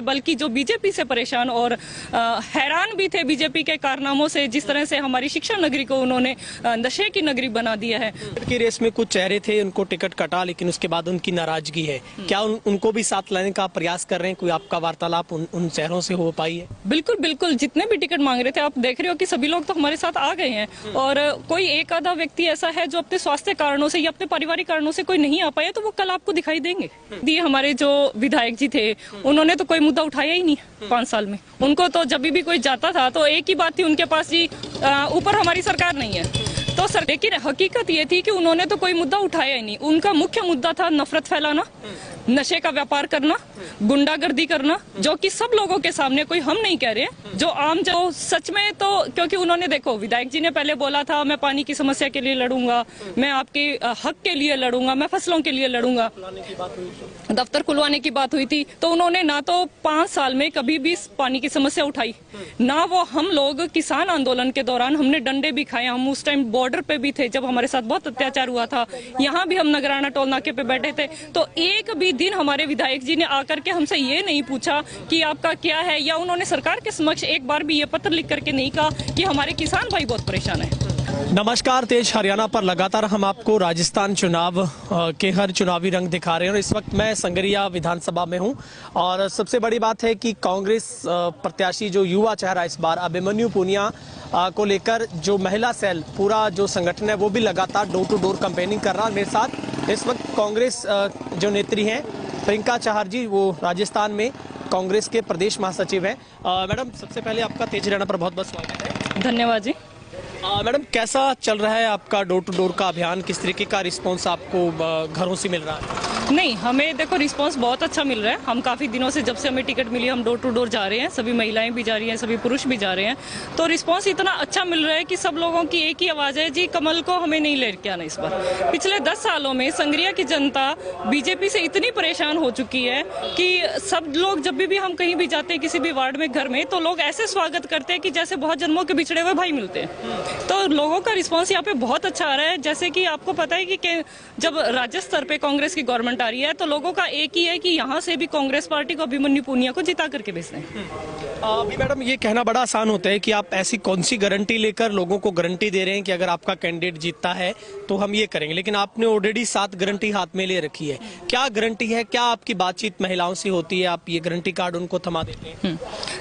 बल्कि जो बीजेपी से परेशान और हैरान भी थे बीजेपी के कारनामों से, जिस तरह से हमारी शिक्षा नगरी को उन्होंने नशे की नगरी बना दिया है। की रेस में कुछ चेहरे थे, उनको टिकट कटा, लेकिन उसके बाद उनकी नाराजगी है। क्या उनको भी साथ लाने का प्रयास कर रहे हैं? कोई आपका वार्तालाप उन चेहरों से हो पाई है? बिल्कुल बिल्कुल, जितने भी टिकट मांग रहे थे, आप देख रहे हो कि सभी लोग तो हमारे साथ आ गए हैं। और कोई एक आधा व्यक्ति ऐसा है जो अपने स्वास्थ्य कारणों से या अपने पारिवारिक कारणों से कोई नहीं आ पाया, तो वो कल आपको दिखाई देंगे। ये हमारे जो विधायक जी थे, उन्होंने तो कोई मुद्दा उठाया ही नहीं 5 साल में। उनको तो जब भी कोई जाता था तो एक ही बात थी उनके पास, जी ऊपर हमारी सरकार नहीं है। तो सर, लेकिन हकीकत ये थी कि उन्होंने तो कोई मुद्दा उठाया ही नहीं। उनका मुख्य मुद्दा था नफरत फैलाना, नशे का व्यापार करना, गुंडागर्दी करना, जो कि सब लोगों के सामने, कोई हम नहीं कह रहे हैं, जो आम जो सच में तो, क्योंकि उन्होंने देखो, विधायक जी ने पहले बोला था मैं पानी की समस्या के लिए लड़ूंगा, मैं आपके हक के लिए लड़ूंगा, मैं फसलों के लिए लड़ूंगा, दफ्तर खुलवाने की बात हुई थी। तो उन्होंने ना तो 5 साल में कभी भी पानी की समस्या उठाई, ना वो हम लोग किसान आंदोलन के दौरान हमने डंडे भी खाए। हम उस टाइम बॉर्डर पे भी थे जब हमारे साथ बहुत अत्याचार हुआ था, यहाँ भी हम नगराना टोल नाके पे बैठे थे। तो एक भी दिन हमारे विधायक जी ने आकर के हमसे ये नहीं पूछा कि आपका क्या है, या उन्होंने सरकार के समक्ष एक बार भी ये पत्र लिख करके नहीं कहा कि हमारे किसान भाई बहुत परेशान है। नमस्कार, तेज हरियाणा पर लगातार हम आपको राजस्थान चुनाव के हर चुनावी रंग दिखा रहे हैं। और इस वक्त मैं संगरिया विधानसभा में हूं और सबसे बड़ी बात है कि कांग्रेस प्रत्याशी जो युवा चेहरा इस बार अभिमन्यु पुनिया को लेकर जो महिला सेल पूरा जो संगठन है वो भी लगातार डोर टू डोर कैंपेनिंग कर रहा है। मेरे साथ इस वक्त कांग्रेस जो नेत्री हैं प्रियंका चहर जी, वो राजस्थान में कांग्रेस के प्रदेश महासचिव हैं। मैडम, सबसे पहले आपका तेज हरियाणा पर बहुत बहुत स्वागत है। धन्यवाद जी। मैडम, कैसा चल रहा है आपका डोर टू डोर का अभियान? किस तरीके का रिस्पांस आपको घरों से मिल रहा है? नहीं, हमें देखो रिस्पांस बहुत अच्छा मिल रहा है। हम काफ़ी दिनों से, जब से हमें टिकट मिली, हम डोर टू डोर जा रहे हैं। सभी महिलाएं भी जा रही हैं, सभी पुरुष भी जा रहे हैं। तो रिस्पांस इतना अच्छा मिल रहा है कि सब लोगों की एक ही आवाज़ है, जी कमल को हमें नहीं लेके आना इस बार। पिछले 10 सालों में संगरिया की जनता बीजेपी से इतनी परेशान हो चुकी है कि सब लोग, जब भी हम कहीं भी जाते हैं किसी भी वार्ड में, घर में, तो लोग ऐसे स्वागत करते हैं कि जैसे बहुत जन्मों के बिछड़े हुए भाई मिलते हैं। तो लोगों का रिस्पांस यहाँ पे बहुत अच्छा आ रहा है। जैसे कि आपको पता है कि जब राज्य स्तर पे कांग्रेस की गवर्नमेंट आ रही है, तो लोगों का एक ही है कि यहाँ से भी कांग्रेस पार्टी को अभिमन्यु पुनिया को जिता करके भेजना है। अभी मैडम, ये कहना बड़ा आसान होता है कि आप ऐसी कौन सी गारंटी लेकर लोगों को गारंटी दे रहे हैं कि अगर आपका कैंडिडेट जीतता है तो हम ये करेंगे, लेकिन आपने ऑलरेडी 7 गारंटी हाथ में ले रखी है। क्या गारंटी है? क्या आपकी बातचीत महिलाओं से होती है? आप ये गारंटी कार्ड उनको थमा देते हैं?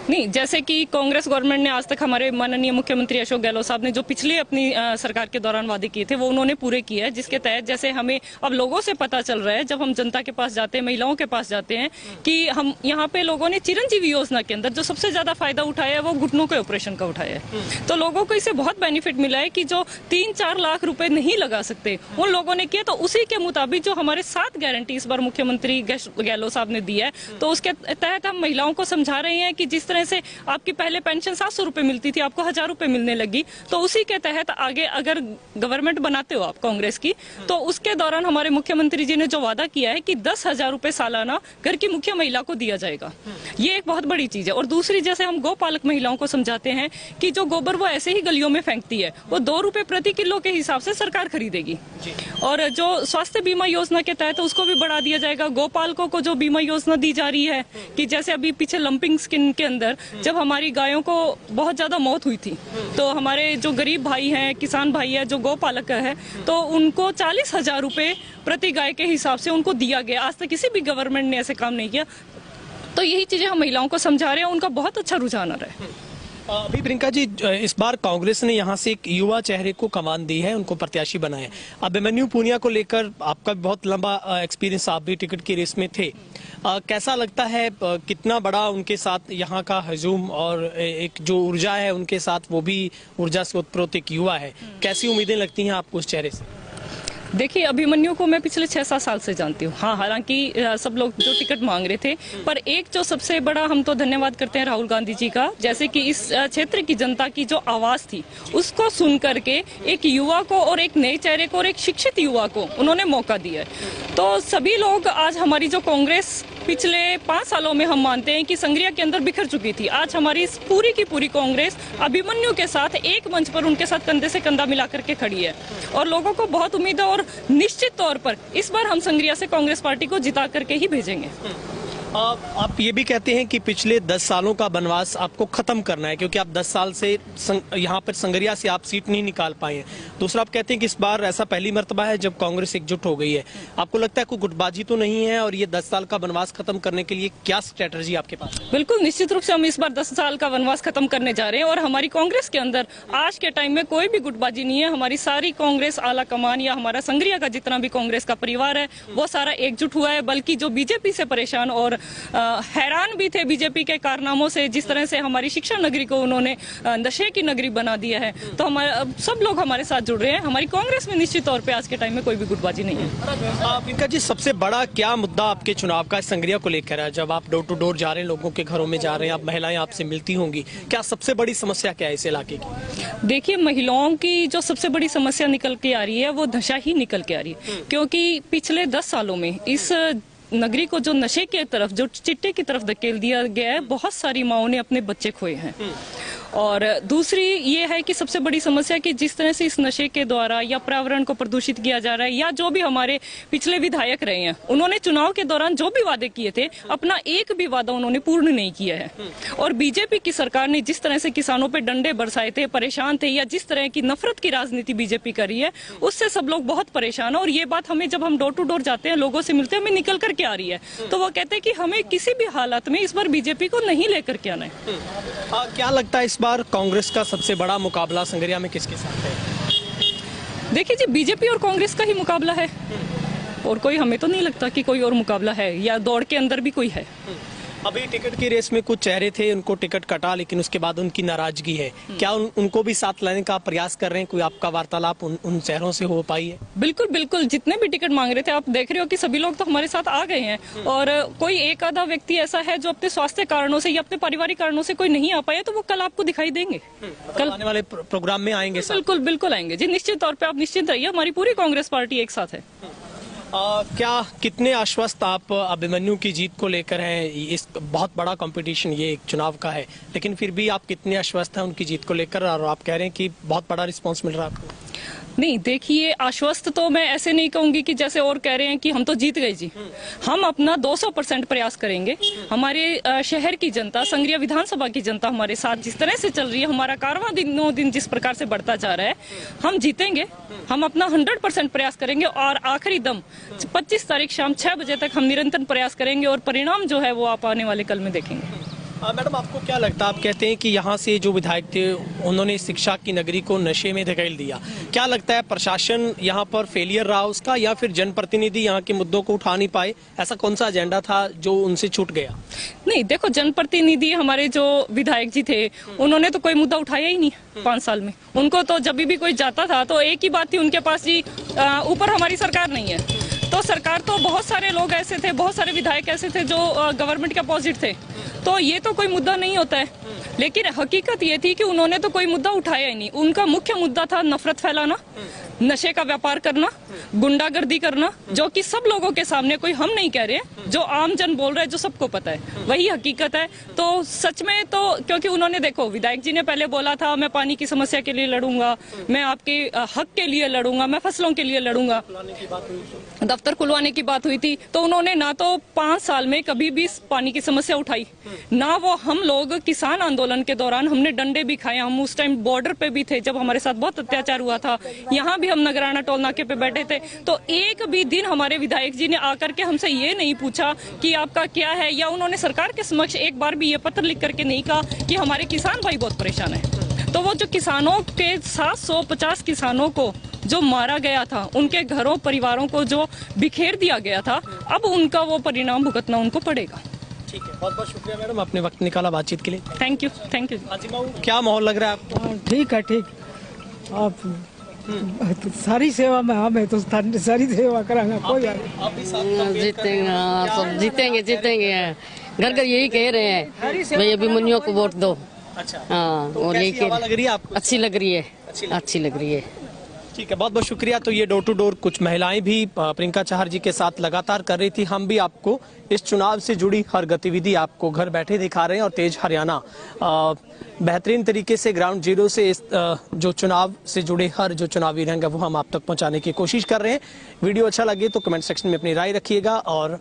नहीं, जैसे कि कांग्रेस गवर्नमेंट ने आज तक, हमारे माननीय मुख्यमंत्री अशोक गहलोत साहब ने जो पिछले अपनी सरकार के दौरान वादे किए थे, वो उन्होंने पूरे किए हैं। जिसके तहत जैसे हमें अब लोगों से पता चल रहा है, जब हम जनता के पास जाते हैं, महिलाओं के पास जाते हैं, कि हम यहाँ पे लोगों ने चिरंजीवी योजना के अंदर जो सबसे ज्यादा फायदा उठाया है वो घुटनों के ऑपरेशन का उठाया है। तो लोगों को इससे बहुत बेनिफिट मिला है कि जो 3-4 लाख रुपए नहीं लगा सकते, उन लोगों ने किया। तो उसी के मुताबिक जो हमारे 7 गारंटी इस बार मुख्यमंत्री गहलोत साहब ने दी है, तो उसके तहत हम महिलाओं को समझा रहे हैं कि जिस तरह से आपकी पहले पेंशन 700 रुपए मिलती थी, आपको 1000 रुपए मिलने लगी। तो उसी के तहत आगे अगर गवर्नमेंट बनाते हो आप कांग्रेस की, तो उसके दौरान हमारे मुख्यमंत्री जी ने जो वादा किया है कि 10,000 रुपए सालाना घर की मुख्य महिला को दिया जाएगा, ये एक बहुत बड़ी चीज है। और दूसरी, जैसे हम गोपालक महिलाओं को समझाते हैं कि जो गोबर वो ऐसे ही गलियों में फेंकती है, वो 2 रुपए प्रति किलो के हिसाब से सरकार खरीदेगी। और जो स्वास्थ्य बीमा योजना के तहत उसको भी बढ़ा दिया जाएगा। गोपालकों को जो बीमा योजना दी जा रही है कि जैसे अभी पीछे लंपिंग स्किन के अंदर जब हमारी गायों को बहुत ज्यादा मौत हुई थी, तो हमारे जो गरीब भाई हैं, किसान भाई है, जो गोपालक है, तो उनको 40,000 रुपए प्रति गाय के हिसाब से उनको दिया गया। आज तक किसी भी गवर्नमेंट ने ऐसे काम नहीं किया। तो यही चीजें हम महिलाओं को समझा रहे हैं, उनका बहुत अच्छा रुझान आ रहा है। अभी प्रियंका जी, इस बार कांग्रेस ने यहाँ से एक युवा चेहरे को कमान दी है, उनको प्रत्याशी बनाया है। अभिमन्यु पुनिया को लेकर आपका बहुत लंबा एक्सपीरियंस, आप भी टिकट की रेस में थे। कैसा लगता है, कितना बड़ा उनके साथ यहाँ का हजूम और एक जो ऊर्जा है उनके साथ, वो भी ऊर्जा से उत्प्रोत एक युवा है, कैसी उम्मीदें लगती हैं आपको उस चेहरे से? देखिए, अभिमन्यु को मैं पिछले 6-7 साल से जानती हूँ। हाँ, हालांकि सब लोग जो टिकट मांग रहे थे, पर एक जो सबसे बड़ा हम तो धन्यवाद करते हैं राहुल गांधी जी का, जैसे कि इस क्षेत्र की जनता की जो आवाज थी उसको सुन करके एक युवा को और एक नए चेहरे को और एक शिक्षित युवा को उन्होंने मौका दिया है। तो सभी लोग आज, हमारी जो कांग्रेस पिछले 5 सालों में हम मानते हैं कि संगरिया के अंदर बिखर चुकी थी, आज हमारी पूरी की पूरी कांग्रेस अभिमन्यु के साथ एक मंच पर उनके साथ कंधे से कंधा मिला करके खड़ी है। और लोगों को बहुत उम्मीद है और निश्चित तौर पर इस बार हम संगरिया से कांग्रेस पार्टी को जिता करके ही भेजेंगे। आप ये भी कहते हैं कि पिछले 10 सालों का बनवास आपको खत्म करना है, क्योंकि आप 10 साल से यहाँ पर संगरिया से आप सीट नहीं निकाल पाए हैं। दूसरा, आप कहते हैं कि इस बार ऐसा पहली मर्तबा है जब कांग्रेस एकजुट हो गई है। आपको लगता है कोई गुटबाजी तो नहीं है, और ये 10 साल का बनवास खत्म करने के लिए क्या स्ट्रेटजी आपके पास है? बिल्कुल, निश्चित रूप से हम इस बार 10 साल का वनवास खत्म करने जा रहे हैं, और हमारी कांग्रेस के अंदर आज के टाइम में कोई भी गुटबाजी नहीं है। हमारी सारी कांग्रेस आला कमान या हमारा संगरिया का जितना भी कांग्रेस का परिवार है वो सारा एकजुट हुआ है। बल्कि जो बीजेपी से परेशान और हैरान भी थे बीजेपी के कारनामों से, जिस तरह से हमारी शिक्षा नगरी को उन्होंने नशे की नगरी बना दिया है, तो हमारे सब लोग हमारे साथ जुड़ रहे हैं। हमारी कांग्रेस में निश्चित तौर पे आज के टाइम में कोई भी गुटबाजी नहीं है। प्रियंका जी, सबसे बड़ा क्या मुद्दा आपके चुनाव का संगरिया को लेकर है? जब आप डोर टू डोर जा रहे हैं, लोगों के घरों में जा रहे हैं, आप महिलाएं आपसे मिलती होंगी, क्या सबसे बड़ी समस्या क्या है इस इलाके की? देखिए, महिलाओं की जो सबसे बड़ी समस्या निकल के आ रही है वो नशा ही निकल के आ रही है, क्योंकि पिछले 10 सालों में इस नगरी को जो नशे की तरफ, जो चिट्टे की तरफ धकेल दिया गया है, बहुत सारी माओं ने अपने बच्चे खोए हैं। और दूसरी ये है कि सबसे बड़ी समस्या कि जिस तरह से इस नशे के द्वारा या पर्यावरण को प्रदूषित किया जा रहा है, या जो भी हमारे पिछले विधायक रहे हैं, उन्होंने चुनाव के दौरान जो भी वादे किए थे, अपना एक भी वादा उन्होंने पूर्ण नहीं किया है। और बीजेपी की सरकार ने जिस तरह से किसानों पे डंडे बरसाए थे, परेशान थे, या जिस तरह की नफरत की राजनीति बीजेपी कर रही है, उससे सब लोग बहुत परेशान है। और ये बात हमें, जब हम डोर टू डोर जाते हैं, लोगों से मिलते हैं, हमें निकल करके आ रही है। तो वो कहते हैं कि हमें किसी भी हालात में इस बार बीजेपी को नहीं लेकर के आना है। क्या लगता है इस बार कांग्रेस का सबसे बड़ा मुकाबला संगरिया में किसके साथ है? देखिए जी, बीजेपी और कांग्रेस का ही मुकाबला है, और कोई, हमें तो नहीं लगता कि कोई और मुकाबला है, या दौड़ के अंदर भी कोई है। अभी टिकट की रेस में कुछ चेहरे थे, उनको टिकट कटा, लेकिन उसके बाद उनकी नाराजगी है। क्या उनको भी साथ लाने का प्रयास कर रहे हैं? कोई आपका वार्तालाप उन चेहरों से हो पाई है? बिल्कुल बिल्कुल, जितने भी टिकट मांग रहे थे, आप देख रहे हो कि सभी लोग तो हमारे साथ आ गए हैं। और कोई एक आधा व्यक्ति ऐसा है जो अपने स्वास्थ्य कारणों से या अपने पारिवारिक कारणों से कोई नहीं आ पाया, तो वो कल आपको दिखाई देंगे। कल आने वाले प्रोग्राम में आएंगे? बिल्कुल बिल्कुल आएंगे जी, निश्चित तौर पर आप निश्चिंत रहिए, हमारी पूरी कांग्रेस पार्टी एक साथ है। क्या कितने आश्वस्त आप अभिमन्यु की जीत को लेकर हैं? इस बहुत बड़ा कंपटीशन ये एक चुनाव का है, लेकिन फिर भी आप कितने आश्वस्त हैं उनकी जीत को लेकर? और आप कह रहे हैं कि बहुत बड़ा रिस्पांस मिल रहा है आपको। नहीं, देखिए, आश्वस्त तो मैं ऐसे नहीं कहूंगी कि जैसे और कह रहे हैं कि हम तो जीत गए जी। हम अपना 200% प्रयास करेंगे। हमारे शहर की जनता, संगरिया विधानसभा की जनता हमारे साथ जिस तरह से चल रही है, हमारा कारवां दिनों दिन जिस प्रकार से बढ़ता जा रहा है, हम जीतेंगे। हम अपना 100% प्रयास करेंगे, और आखिरी दम 25 तारीख शाम 6 बजे तक हम निरंतर प्रयास करेंगे, और परिणाम जो है वो आप आने वाले कल में देखेंगे। मैडम, आपको क्या लगता है? आप कहते हैं कि यहाँ से जो विधायक थे उन्होंने शिक्षा की नगरी को नशे में धकेल दिया। क्या लगता है, प्रशासन यहाँ पर फेलियर रहा उसका, या फिर जनप्रतिनिधि यहाँ के मुद्दों को उठा नहीं पाए? ऐसा कौन सा एजेंडा था जो उनसे छूट गया? नहीं, देखो, जनप्रतिनिधि हमारे जो विधायक जी थे, उन्होंने तो कोई मुद्दा उठाया ही नहीं 5 साल में। उनको तो जब भी कोई जाता था तो एक ही बात थी उनके पास जी, ऊपर हमारी सरकार नहीं है। तो सरकार, तो बहुत सारे लोग ऐसे थे, बहुत सारे विधायक ऐसे थे जो गवर्नमेंट के अपोजिट थे, तो ये तो कोई मुद्दा नहीं होता है। लेकिन हकीकत ये थी कि उन्होंने तो कोई मुद्दा उठाया ही नहीं। उनका मुख्य मुद्दा था नफरत फैलाना, नशे का व्यापार करना, गुंडागर्दी करना, जो कि सब लोगों के सामने, कोई हम नहीं कह रहे हैं, जो आम जन बोल रहे हैं, जो सबको पता है, वही हकीकत है। तो सच में तो, क्योंकि उन्होंने, देखो, विधायक जी ने पहले बोला था मैं पानी की समस्या के लिए लड़ूंगा, मैं आपके हक के लिए लड़ूंगा, मैं फसलों के लिए लड़ूंगा, दफ्तर खुलवाने की बात हुई थी, तो उन्होंने ना तो 5 साल में कभी भी पानी की समस्या उठाई, ना वो हम लोग किसान आंदोलन के दौरान हमने डंडे भी खाए। हम उस टाइम बॉर्डर पे भी थे जब हमारे साथ बहुत अत्याचार हुआ था, यहाँ भी हम नगराना टोल नाके पे बैठे थे, तो एक भी दिन हमारे विधायक जी ने आकर के हमसे ये नहीं पूछा कि आपका क्या है, या उन्होंने सरकार के समक्ष एक बार भी ये पत्र लिख करके नहीं कहा कि हमारे किसान भाई बहुत परेशान है। तो वो जो किसानों के 750 किसानों को जो मारा गया था, उनके घरों परिवारों को जो बिखेर दिया गया था, अब उनका वो परिणाम भुगतना उनको पड़ेगा। ठीक है, बहुत बहुत शुक्रिया मैडम, आपने वक्त निकाला बातचीत के लिए। Thank you, thank you. क्या माहौल लग रहा है आपको? ठीक है, ठीक। आप तो सारी सेवा में हमें तो सारी सेवा कराना कोई जीतेंगे। हाँ, सब जीतेंगे, जीतेंगे। घर घर यही कह रहे हैं, भाई अभिमन्यु को वोट दो। अच्छा, हाँ, तो और यही कैसी हवा लग रही है आपको? अच्छी लग रही है, अच्छी लग रही है। ठीक है, बहुत बहुत शुक्रिया। तो ये डोर टू डोर कुछ महिलाएं भी प्रियंका चहर जी के साथ लगातार कर रही थी। हम भी आपको इस चुनाव से जुड़ी हर गतिविधि आपको घर बैठे दिखा रहे हैं, और तेज हरियाणा बेहतरीन तरीके से ग्राउंड जीरो से इस जो चुनाव से जुड़े हर जो चुनावी रंग है वो हम आप तक पहुंचाने की कोशिश कर रहे हैं। वीडियो अच्छा लगे तो कमेंट सेक्शन में अपनी राय रखिएगा और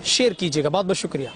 शेयर कीजिएगा। बहुत बहुत शुक्रिया।